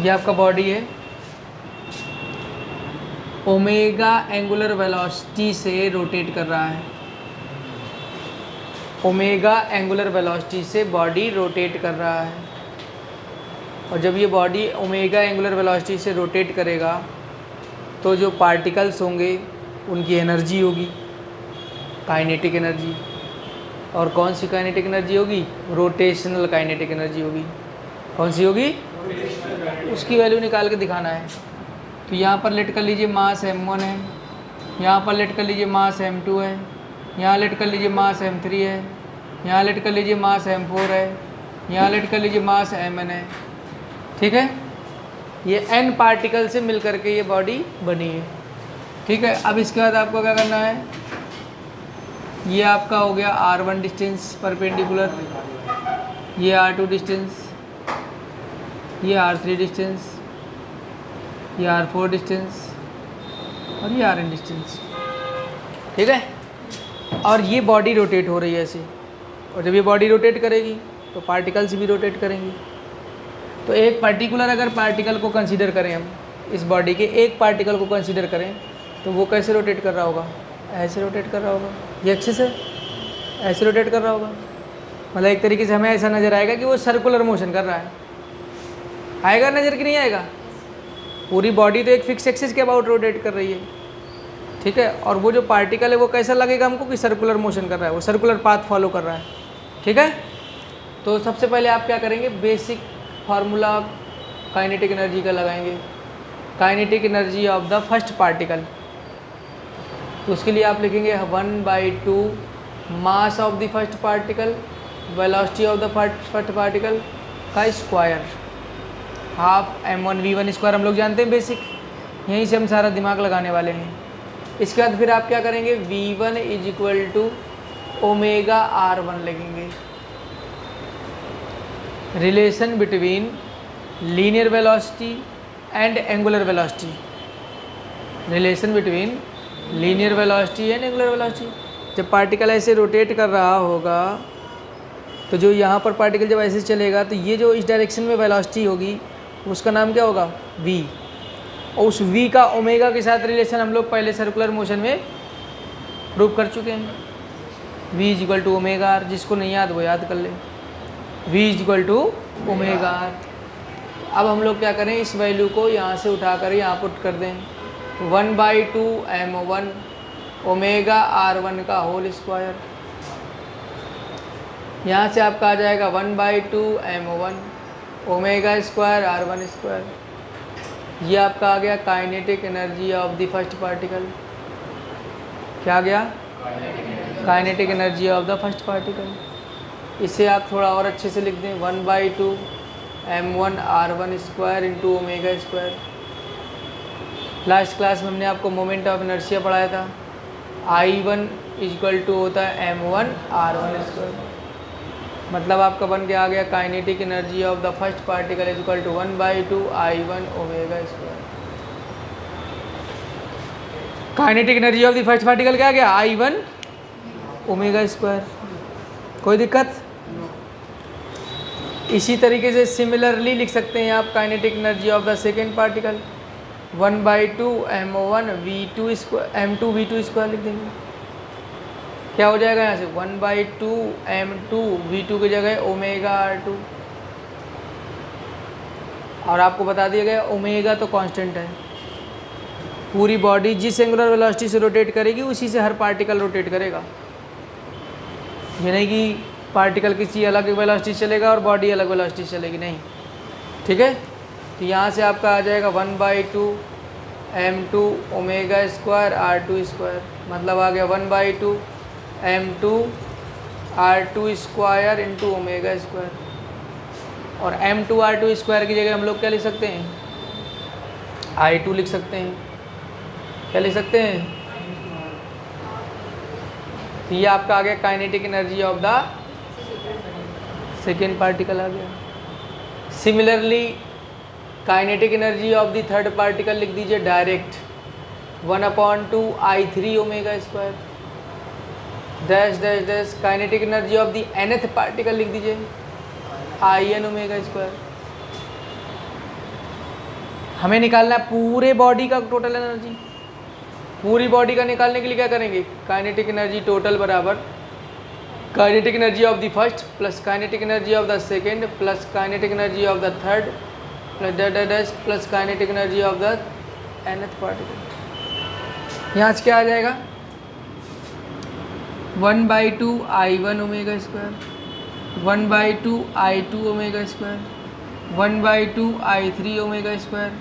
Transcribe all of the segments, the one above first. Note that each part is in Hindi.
ये आपका बॉडी है, ओमेगा एंगुलर वेलोसिटी से रोटेट कर रहा है, ओमेगा एंगुलर वेलोसिटी से बॉडी रोटेट कर रहा है। और जब ये बॉडी ओमेगा एंगुलर वेलोसिटी से रोटेट करेगा तो जो पार्टिकल्स होंगे उनकी एनर्जी होगी काइनेटिक एनर्जी। और कौन सी काइनेटिक एनर्जी होगी? रोटेशनल काइनेटिक एनर्जी होगी। कौन सी होगी? उसकी वैल्यू निकाल के दिखाना है। तो यहाँ पर लेट कर लीजिए मास m1 है, यहाँ पर लेट कर लीजिए मास m2 है, यहाँ लेट कर लीजिए मास m3 है, यहाँ लेट कर लीजिए मास m4 है, यहाँ लेट कर लीजिए मास mn है। ठीक है, ये n पार्टिकल से मिल करके ये बॉडी बनी है। ठीक है, अब इसके बाद आपको क्या करना है, ये आपका हो गया r1 डिस्टेंस परपेंडिकुलर, ये r2 डिस्टेंस, ये r3 डिस्टेंस, ये r4 डिस्टेंस और ये rn डिस्टेंस। ठीक है, और ये बॉडी रोटेट हो रही है ऐसे, और जब ये बॉडी रोटेट करेगी तो पार्टिकल्स भी रोटेट करेंगी। तो एक पर्टिकुलर अगर पार्टिकल को कंसीडर करें, हम इस बॉडी के एक पार्टिकल को कंसीडर करें तो वो कैसे रोटेट कर रहा होगा? ऐसे रोटेट कर रहा होगा, ये एक्सिस है, ऐसे रोटेट कर रहा होगा। मतलब एक तरीके से हमें ऐसा नज़र आएगा कि वो सर्कुलर मोशन कर रहा है। आएगा नज़र कि नहीं आएगा? पूरी बॉडी तो एक फिक्स एक्सिस के अबाउट रोटेट कर रही है। ठीक है, और वो जो पार्टिकल है वो कैसा लगेगा हमको कि सर्कुलर मोशन कर रहा है, वो सर्कुलर पाथ फॉलो कर रहा है। ठीक है, तो सबसे पहले आप क्या करेंगे, बेसिक फार्मूला काइनेटिक एनर्जी का लगाएंगे, kinetic energy of the first particle. तो उसके लिए आप लिखेंगे 1/2 mass of the first particle velocity of the first particle का स्क्वायर, हाफ m1v1 स्क्वायर। हम लोग जानते हैं बेसिक, यहीं से हम सारा दिमाग लगाने वाले हैं। इसके बाद फिर आप क्या करेंगे, v1 = ओमेगा r1 लगेंगे। Relation between linear velocity and angular velocity, relation between linear velocity and angular velocity. जब पार्टिकल ऐसे रोटेट कर रहा होगा तो जो यहाँ पर पार्टिकल जब ऐसे चलेगा तो ये जो इस डायरेक्शन में वेलोसिटी होगी उसका नाम क्या होगा? v। और उस v का ओमेगा के साथ रिलेशन हम लोग पहले सर्कुलर मोशन में प्रूव कर चुके हैं। v = ओमेगा r, जिसको नहीं याद वो याद कर ले, v = ओमेगा r। अब हम लोग क्या करें, इस वैल्यू को यहाँ से उठा कर यहाँ पुट कर दें, 1/2 m1 ओमेगा r1 का होल स्क्वायर। यहाँ से आपका आ जाएगा 1/2 m1 omega square r1 square. ये आपका आ गया kinetic energy of the first particle. क्या आ गया? Kinetic energy of the first particle. इसे आप थोड़ा और अच्छे से लिख दें, 1/2 m1 r1 square into omega square. Last class में हमने आपको मोमेंट ऑफ इनर्शिया पढ़ाया था, I1 = होता है m1 r1 स्क्वायर। मतलब आपका बन के आ गया kinetic energy of the first particle = 1/2 I1 omega square. Kinetic energy of the first particle क्या आ गया? I1 omega square. कोई दिक्कत? इसी तरीके से सिमिलरली लिख सकते हैं आप kinetic energy of the second particle, 1/2 m1 v2 square m2 v2 square लिख देंगे। क्या हो जाएगा यहाँ से? 1/2 m2 v2 की जगह ओमेगा r2। और आपको बता दिया गया ओमेगा तो कांस्टेंट है। पूरी बॉडी जिस एंगुलर वेलोसिटी से रोटेट करेगी उसी से हर पार्टिकल रोटेट करेगा। ये नहीं कि पार्टिकल किसी अलग वेलोसिटी चलेगा और बॉडी अलग वेलोसिटी चलेगी, नहीं। ठीक है, तो यहाँ से आपका आ जाएगा 1/2 m2 omega square r2 square. मतलब आ गया 1/2 m2 r2 square into omega square. और m2 r2 स्क्वायर की जगह हम लोग क्या लिख सकते हैं? I2 लिख सकते हैं। क्या लिख सकते हैं? ये आपका आ गया kinetic energy of the second particle आ गया। Similarly kinetic energy of the third particle लिख दीजिए direct, 1/2 I3 omega square dash dash dash. Kinetic energy of the nth particle लिख दीजिए, IN ओमेगा स्क्वायर। हमें निकालना है पूरे बॉडी का टोटल एनर्जी। पूरी बॉडी का निकालने के लिए क्या करेंगे, काइनेटिक एनर्जी टोटल बराबर kinetic energy of the first plus kinetic energy of the second plus kinetic energy of the third plus kinetic energy of the nth particle. यहाँ से क्या आ जाएगा 1/2 I1 omega square 1/2 I2 omega square 1/2 I3 omega square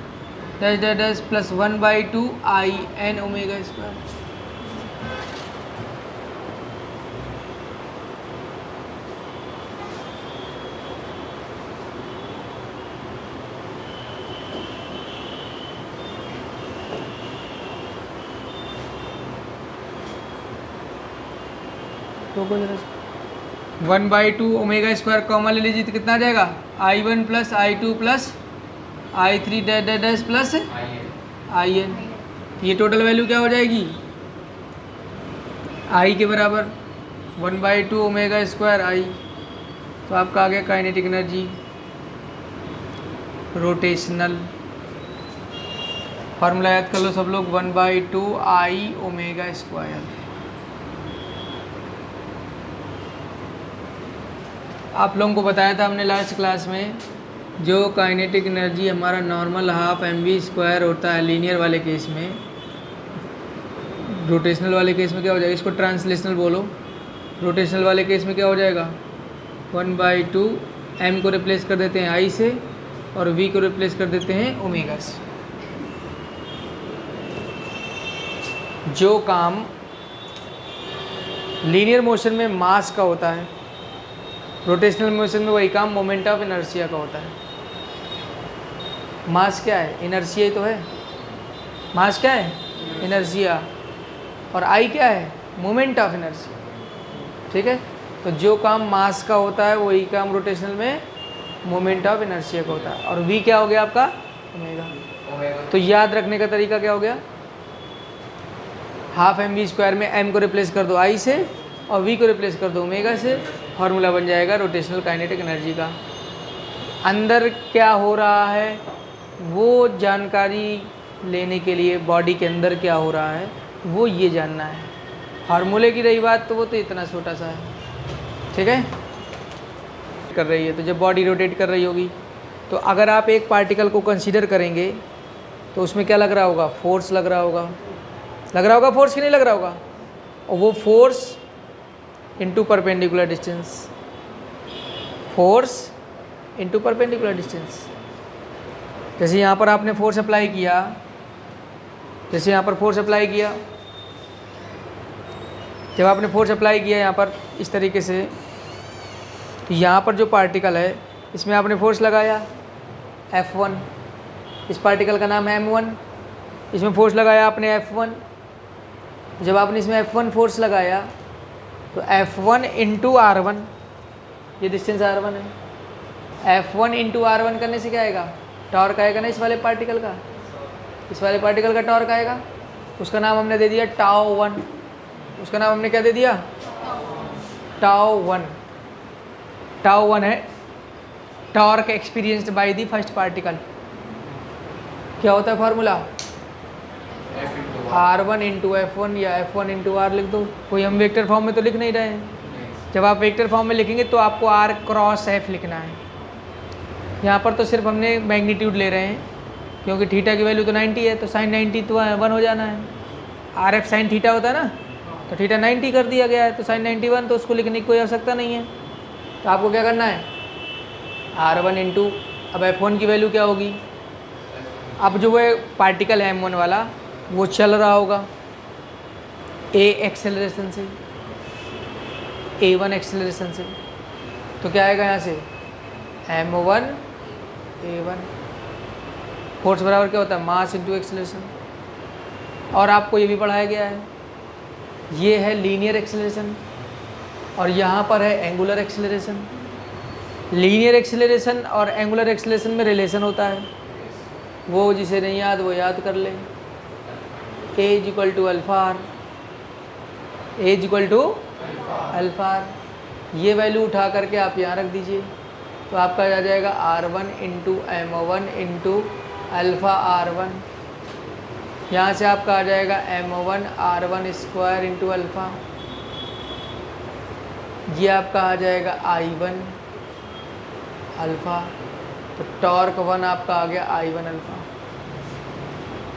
plus 1/2 IN omega square. तो 1/2 ओमेगा स्क्वायर कॉमन ले लीजिए तो कितना आ जाएगा I1 plus I2 plus I3 dash plus IN। ये टोटल वैल्यू क्या हो जाएगी I के बराबर 1/2 ओमेगा स्क्वायर I। तो आपका आ गया काइनेटिक एनर्जी रोटेशनल। फार्मूला याद कर लो सब लोग 1/2 I ओमेगा स्क्वायर। आप लोगों को बताया था हमने लास्ट क्लास में, जो काइनेटिक एनर्जी हमारा नॉर्मल हाफ mv² होता है लीनियर वाले केस में, रोटेशनल वाले केस में क्या हो जाएगा, इसको ट्रांसलेशनल बोलो। रोटेशनल वाले केस में क्या हो जाएगा 1/2 m को रिप्लेस कर देते हैं I से और v को रिप्लेस कर देते हैं ओमेगा से। जो काम लीनियर मोशन में मास का होता है, रोटेशनल मोशन में वही काम मोमेंट ऑफ इनर्शिया का होता है। मास क्या है, इनर्शिया ही तो है। मास क्या है, इनर्शिया, और आई क्या है, मोमेंट ऑफ इनर्शिया। ठीक है, तो जो काम मास का होता है वही काम रोटेशनल में मोमेंट ऑफ इनर्शिया का होता है। और वी क्या हो गया आपका, ओमेगा। तो याद रखने का तरीका क्या हो गया, हाफ mv² में m को रिप्लेस कर दो I से और v को रिप्लेस कर दो ओमेगा से, फार्मूला बन जाएगा रोटेशनल काइनेटिक एनर्जी का। अंदर क्या हो रहा है वो जानकारी लेने के लिए बॉडी के अंदर क्या हो रहा है वो ये जानना है। फार्मूले की रही बात तो वो तो इतना छोटा सा है। ठीक है, कर रही है तो जब बॉडी रोटेट कर रही होगी तो अगर आप एक पार्टिकल को कंसीडर करेंगे तो उसमें क्या लग रहा होगा, फोर्स लग रहा होगा। लग रहा होगा फोर्स कि नहीं लग रहा होगा, और वो force into perpendicular distance, force into perpendicular distance. जैसे यहाँ पर आपने फोर्स अप्लाई किया, जैसे यहाँ पर फोर्स अप्लाई किया, जब आपने फोर्स अप्लाई किया यहाँ पर इस तरीके से, तो यहाँ पर जो पार्टिकल है इसमें आपने फोर्स लगाया F1, इस पार्टिकल का नाम है M1, इसमें फोर्स लगाया आपने F1। जब आपने इसमें F1 फोर्स लगाया तो F1 इंटू R1, ये डिस्टेंस R1 है, F1 इंटू R1 करने से क्या आएगा, टॉर्क आएगा ना इस वाले पार्टिकल का, इस वाले पार्टिकल का टॉर्क आएगा। उसका नाम हमने दे दिया τ1, उसका नाम हमने क्या दे दिया, τ1। τ1 है torque experienced by the first particle. क्या होता है फार्मूला, R1 इंटू F1 या F1 इंटू R लिख दो। कोई हम वेक्टर फॉर्म में तो लिख नहीं रहे हैं। जब आप वेक्टर फॉर्म में लिखेंगे तो आपको R क्रॉस F लिखना है। यहाँ पर तो सिर्फ हमने मैग्नीट्यूड ले रहे हैं क्योंकि थीटा की वैल्यू तो 90 है, तो साइन 90 तो 1 हो जाना है। RF साइन थीटा होता है ना, तो थीटा 90 कर दिया गया है, तो साइन 91, तो उसको लिखने की कोई आवश्यकता नहीं है। तो आपको क्या करना है, R1 इंटू, अब F1 की वैल्यू क्या होगी, अब जो वो पार्टिकल है M1 वाला वो चल रहा होगा A एक्सेलरेशन से, A1 एक्सेलरेशन से, तो क्या आएगा यहाँ से M1 A1। फोर्स बराबर क्या होता है, मास इंटू एक्सेलरेशन। और आपको ये भी पढ़ाया गया है, ये है लीनियर एक्सेलरेशन और यहाँ पर है एंगुलर एक्सेलरेशन। लीनियर एक्सेलरेशन और एंगुलर एक्सेलरेशन में रिलेशन होता है, वो जिसे नहीं याद वो याद कर लें। A equal to alpha R, A equal to alpha R, ये वैल्यू उठा करके आप यहाँ रख दीजिए तो आपका आ जाएगा R1 into M1 into alpha R1, यहाँ से आपका आ जाएगा m1 R1 square into alpha, ये आपका आ जाएगा I1 अल्फ़ा, तो टॉर्क 1 आपका आ गया I1 अल्फ़ा।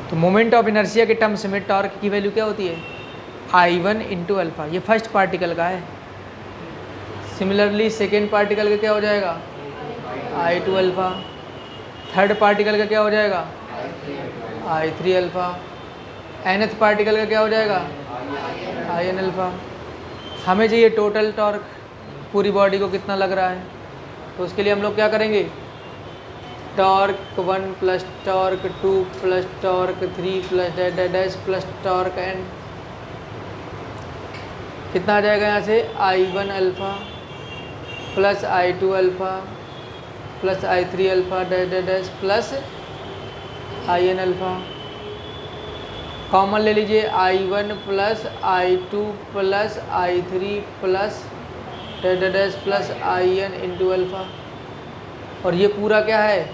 तो मोमेंट ऑफ इनर्शिया के टर्म्स में टॉर्क की वैल्यू क्या होती है? I1 इंटू अल्फ़ा, ये फर्स्ट पार्टिकल का है। सिमिलरली सेकेंड पार्टिकल का क्या हो जाएगा? I2 alpha. थर्ड पार्टिकल का क्या हो जाएगा? I3 alpha. nth पार्टिकल का क्या हो जाएगा? In alpha. हमें चाहिए टोटल टॉर्क, पूरी बॉडी को कितना लग रहा है, तो उसके लिए हम लोग क्या करेंगे? Torque 1 plus torque 2 plus torque 3 plus dash plus torque n, कितना आ जाएगा यहाँ से? I1 alpha plus I2 alpha plus I3 alpha dash plus In alpha. Common ले लीजिए, I1 plus I2 plus I3 plus dash plus In into alpha, और ये पूरा क्या है?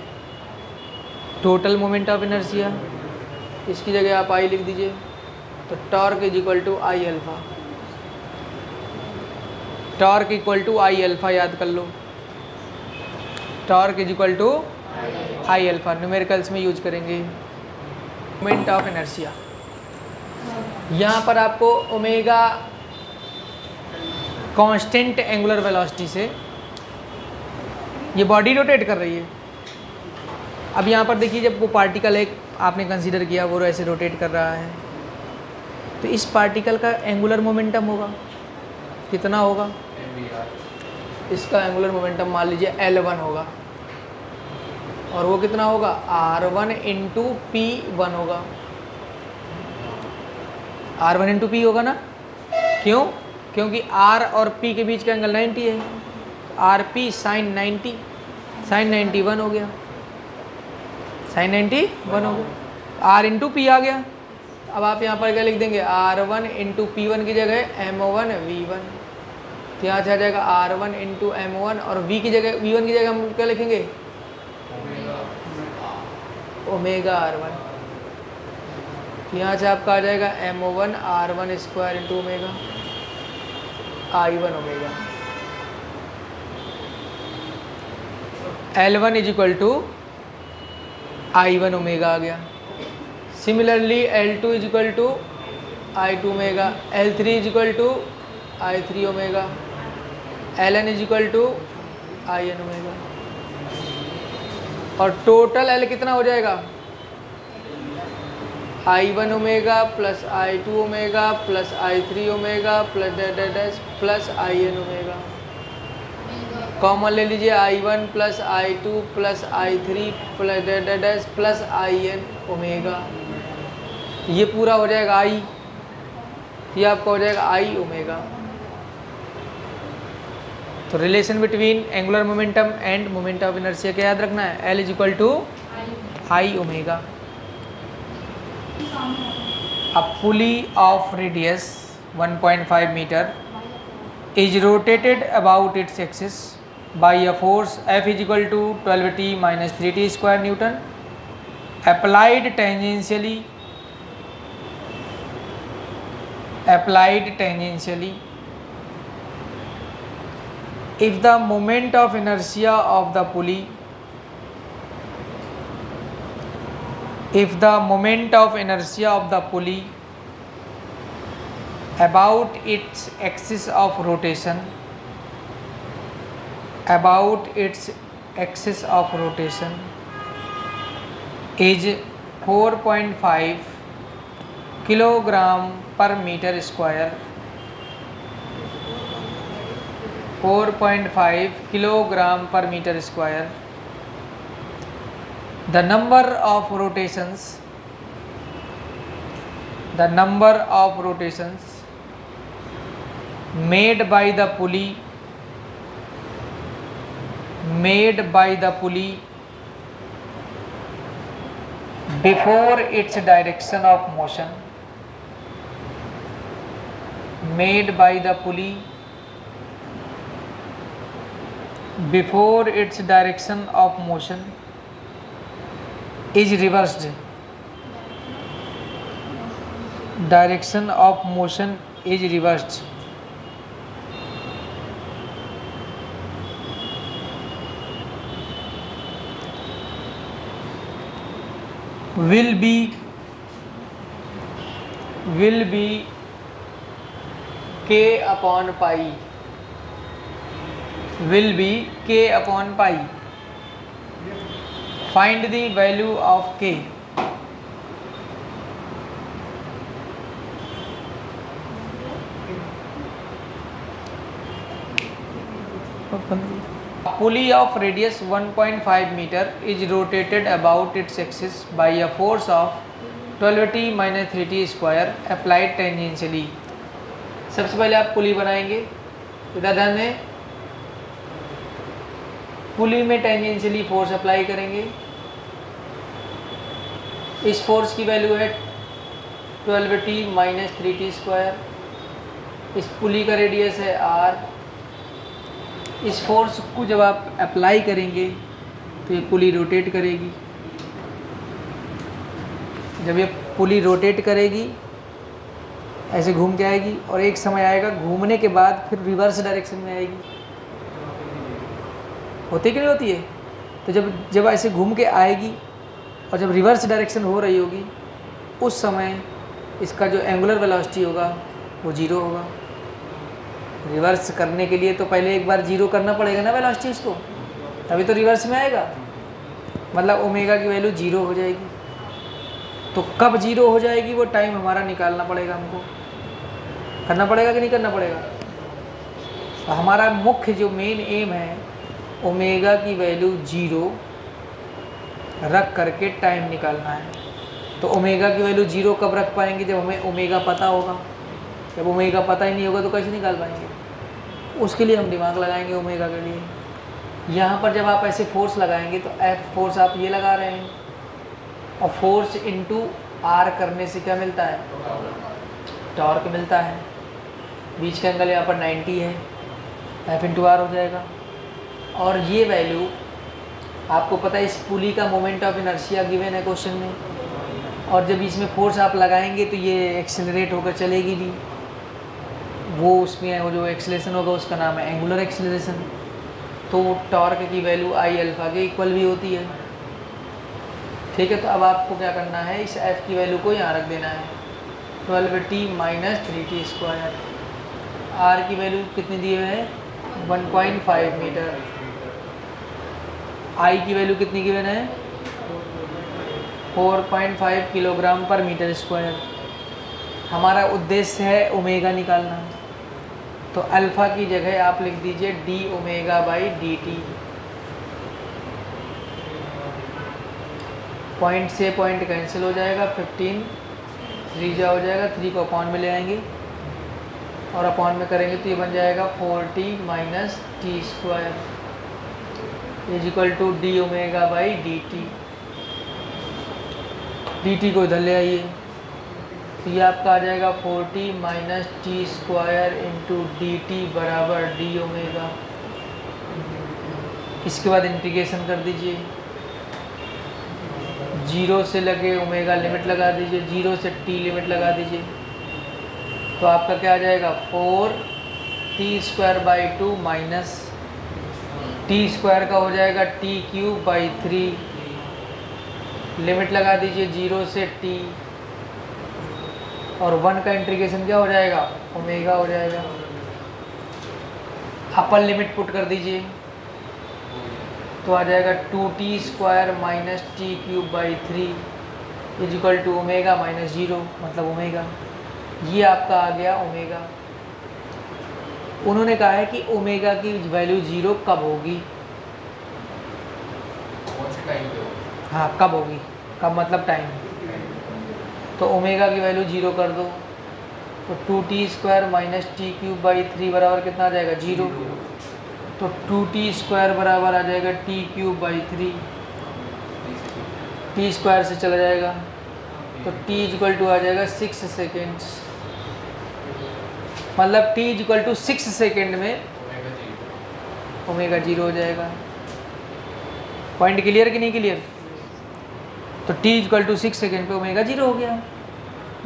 Total moment of inertia. इसकी जगह आप I लिख दीजिए, तो torque is equal to I alpha. Torque equal to I alpha याद कर लो, torque is equal to I alpha numericals में यूज करेंगे। मोमेंट ऑफ इनर्शिया, यहाँ पर आपको ओमेगा कांस्टेंट एंगुलर वेलोसिटी से ये बॉडी रोटेट कर रही है। अब यहाँ पर देखिए, जब वो पार्टिकल एक आपने कंसीडर किया, वो ऐसे रोटेट कर रहा है, तो इस पार्टिकल का एंगुलर मोमेंटम होगा कितना होगा? इसका एंगुलर मोमेंटम मान लीजिए L1 होगा, और वो कितना होगा? R1 इंटू P1 होगा। R1 इंटू पी होगा ना, क्यों? क्योंकि R और P के बीच का एंगल 90 है, RP साइन 90, साइन 91 हो गया, साइन 91 हो गया, R इंटू पी आ गया। अब आप यहाँ पर क्या लिख देंगे? R1 इंटू P1 की जगह M1 V1, तो यहाँ से आ जाएगा R1 इंटू M1, और V की जगह V1 की जगह हम क्या लिखेंगे? ओमेगा R1, तो यहाँ से आपका आ जाएगा M1 R1 square into omega I1 omega. L1 is equal to I1 omega आ गया। Similarly L2 is equal to I2 omega, L3 is equal to I3 omega, Ln is equal to In omega, और टोटल L कितना हो जाएगा? I1 omega plus I2 omega plus I3 omega plus dash plus In omega. Common ले लीजिए, I1 plus I2 plus I3 plus dash plus In omega, ये पूरा हो जाएगा I, ये आपका हो जाएगा I ओमेगा। तो relation between angular momentum and moment of inertia क्या याद रखना है? L is equal to I omega. A pulley of radius 1.5 meter is rotated about its axis by a force F is equal to 12t minus 3t square Newton applied tangentially if the moment of inertia of the pulley about its axis of rotation is 4.5 kilogram per meter square, 4.5 kilogram per meter square. The number of rotations made by the pulley before its direction of motion is reversed, direction of motion is reversed, will be k upon pi, will be k upon pi. Find the value of k. A pulley of radius 1.5 meter is rotated about its axis by a force of 12t minus 3t square applied tangentially. सबसे पहले आप पुली बनाएंगे, इधर ध्यान दें, पुली में टेंजेंशियली फोर्स अप्लाई करेंगे। इस फोर्स की वैल्यू है 12t माइनस 3t स्क्वायर। इस पुली का रेडियस है r। इस फोर्स को जब आप अप्लाई करेंगे तो ये पुली रोटेट करेगी। जब ये पुली रोटेट करेगी ऐसे घूम के आएगी और एक समय आएगा घूमने के बाद फिर रिवर्स डायरेक्शन में आएगी। होती कि नहीं होती है? तो जब ऐसे घूम के आएगी और जब रिवर्स डायरेक्शन हो रही होगी उस समय इसका जो एंगुलर वेलोसिटी होगा वो जीरो होगा। रिवर्स करने के लिए तो पहले एक बार जीरो करना पड़ेगा ना वेलोसिटी उसको, तभी तो रिवर्स में आएगा। मतलब ओमेगा की वैल्यू जीरो हो जाएगी। तो कब जीरो हो जाएगी वो टाइम हमारा निकालना पड़ेगा, हमको करना पड़ेगा कि नहीं करना पड़ेगा। तो हमारा मुख्य जो मेन एम है ओमेगा की वैल्यू जीरो रख करके टाइम निकालना है। तो ओमेगा की वैल्यू जीरो कब रख पाएंगे? जब हमें ओमेगा पता होगा। जब ओमेगा पता ही नहीं होगा तो कैसे निकाल पाएंगे? उसके लिए हम दिमाग लगाएंगे ओमेगा के लिए। यहाँ पर जब आप ऐसे फोर्स लगाएंगे तो एफ फोर्स आप ये लगा रहे हैं और फोर्स इनटू आर करने से क्या मिलता है? टॉर्क मिलता है। बीच का एंगल यहाँ पर 90 है, एफ इंटू आर हो जाएगा। और ये वैल्यू आपको पता है, इस पुली का मोमेंट ऑफ इनर्शिया गिवन है क्वेश्चन में, और जब इसमें फोर्स आप लगाएंगे तो ये एक्सेलरेट होकर चलेगी भी। वो उसमें वो जो एक्सेलरेशन होगा उसका नाम है एंगुलर एक्सेलरेशन। तो टॉर्क की वैल्यू आई अल्फा के इक्वल भी होती है। ठीक है, तो अब आपको क्या करना है, इस एफ की वैल्यू को यहाँ रख देना है 12t minus 3t square. R की वैल्यू कितनी दी हुई है? 1.5 मीटर। आई की वैल्यू कितनी गिवन है? 4.5 किलोग्राम पर मीटर स्क्वायर। हमारा उद्देश्य है ओमेगा निकालना, तो अल्फ़ा की जगह आप लिख दीजिए D omega by D T. Point से पॉइंट कैंसिल हो जाएगा, 15 3 जा हो जाएगा, 3 को अपॉन में ले आएंगे और अपॉन में करेंगे तो ये बन जाएगा 4t minus T square is equal to D omega by D T. D T को इधर ले आइए तो ये आपका आ जाएगा 4t minus T square into D T बराबर डी ओमेगा। इसके बाद इंटीग्रेशन कर दीजिए, जीरो से लगे ओमेगा लिमिट लगा दीजिए, जीरो से टी लिमिट लगा दीजिए, तो आपका क्या आ जाएगा 4t square by 2 minus T square का हो जाएगा टी क्यूब बाई 3, लिमिट लगा दीजिए जीरो से टी, और 1 का इंटीग्रेशन क्या हो जाएगा? ओमेगा हो जाएगा। अपर लिमिट पुट कर दीजिए तो आ जाएगा 2t square minus T cube by 3 is equal to omega minus zero, मतलब ओमेगा। ये आपका आ गया ओमेगा। उन्होंने कहा है कि ओमेगा की वैल्यू जीरो कब होगी? कौन से टाइम पे होगी? हाँ, कब होगी, कब मतलब टाइम। तो ओमेगा की वैल्यू जीरो कर दो तो 2t square minus T cube by 3 बराबर कितना आ जाएगा? जीरो। तो 2t स्क्वायर बराबर आ जाएगा T cube by 3, T square से चला जाएगा तो t इक्वल टू आ जाएगा 6 सेकेंड्स, मतलब t इक्वल टू 6 सेकेंड में ओमेगा जीरो हो जाएगा। पॉइंट क्लियर कि नहीं क्लियर? तो तो t इक्वल टू 6 सेकेंड पे ओमेगा 0 हो गया।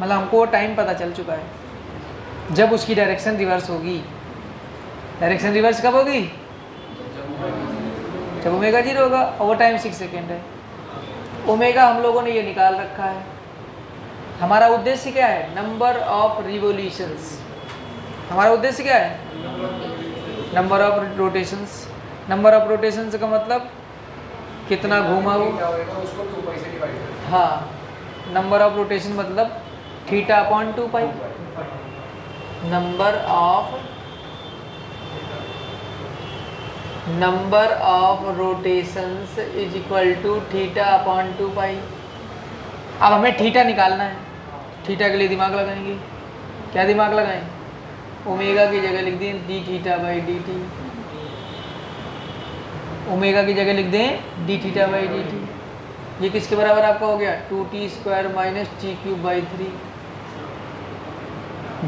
मतलब हमको वो टाइम पता चल चुका है जब उसकी डायरेक्शन रिवर्स होगी। डायरेक्शन रिवर्स कब होगी? जब ओमेगा 0 होगा, और वो टाइम 6 सेकेंड है। ओमेगा हम लोगों ने ये निकाल रखा है। हमारा उद्देश्य क्या है? Number of revolutions. हमारा उद्देश्य क्या है? Number of rotations. Number of rotations का मतलब कितना घूमा वो। हाँ, नंबर ऑफ रोटेशन मतलब theta upon 2 pi. Number of rotations is equal to theta upon 2 pi. अब हमें थीटा निकालना है। थीटा के लिए दिमाग लगाएंगे। क्या दिमाग लगाएं? ओमेगा की जगह लिख दें D theta by D T. Omega की जगह लिख दें D theta by D T. ये किसके बराबर आपका हो गया? 2t² minus T cube by 3।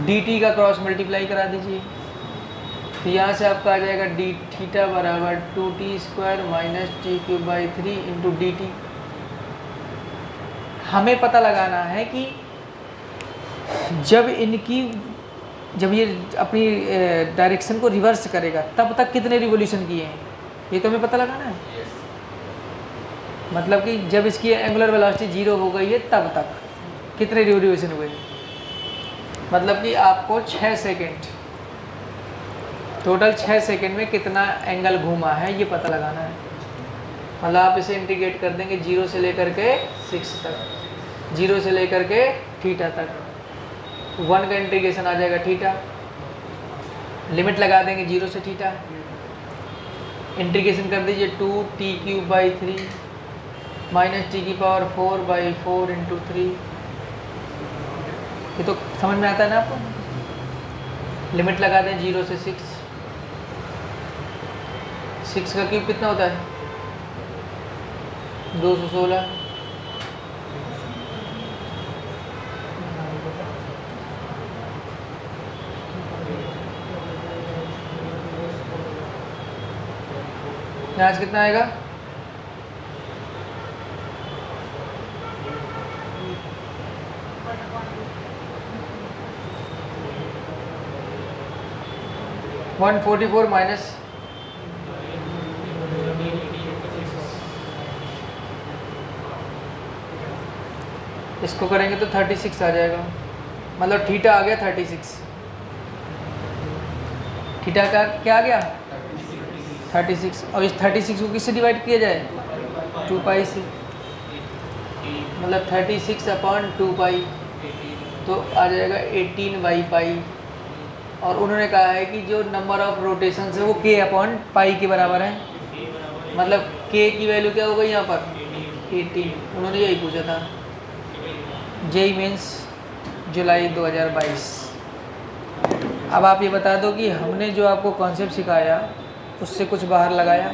D T का क्रॉस मल्टीप्लाई करा दीजिए, तो यहाँ से आपका आ जाएगा डी थीटा बराबर 2t² minus T cube by 3 into D T. हमें पता लगाना है कि जब ये अपनी डायरेक्शन को रिवर्स करेगा तब तक कितने रिवोल्यूशन किए हैं, ये तो हमें पता लगाना है। मतलब कि जब इसकी एंगुलर वेलोसिटी 0 हो गई है तब तक कितने रिवोल्यूशन हुए। मतलब कि आपको 6 सेकेंड, टोटल 6 सेकेंड में कितना एंगल घूमा है ये पता लगाना है। मतलब आप इसे इंटीग्रेट कर देंगे 0 से लेकर के 6 तक, 0 से लेकर के थीटा तक। 1 का इंटीग्रेशन आ जाएगा थीटा, लिमिट लगा देंगे 0 से थीटा, इंटीग्रेशन कर दीजिए 2t³ बाई 3 माइनस टी की पावर 4 बाई 4 इंटू 3। ये तो समझ में आता है ना आपको। लिमिट लगा दें 0 से 6। 6 का क्यूब कितना होता है? 216। आज कितना आएगा? वन 144 माइनस इसको करेंगे तो 36 आ जाएगा। मतलब थीटा आ गया 36। थीटा का क्या आ गया? 36। और इस 36 को किससे डिवाइड किया जाए? 2 पाई से। मतलब 36 अपॉन 2 पाई तो आ जाएगा 18 बाई पाई। और उन्होंने कहा है कि जो नंबर ऑफ रोटेशन है वो k अपॉन पाई के बराबर है। मतलब k की वैल्यू क्या हो गई यहाँ पर? 18। उन्होंने यही पूछा था। जेईई मेंस जुलाई 2022। अब आप ये बता दो कि हमने जो आपको कॉन्सेप्ट सिखाया उससे कुछ बाहर लगाया?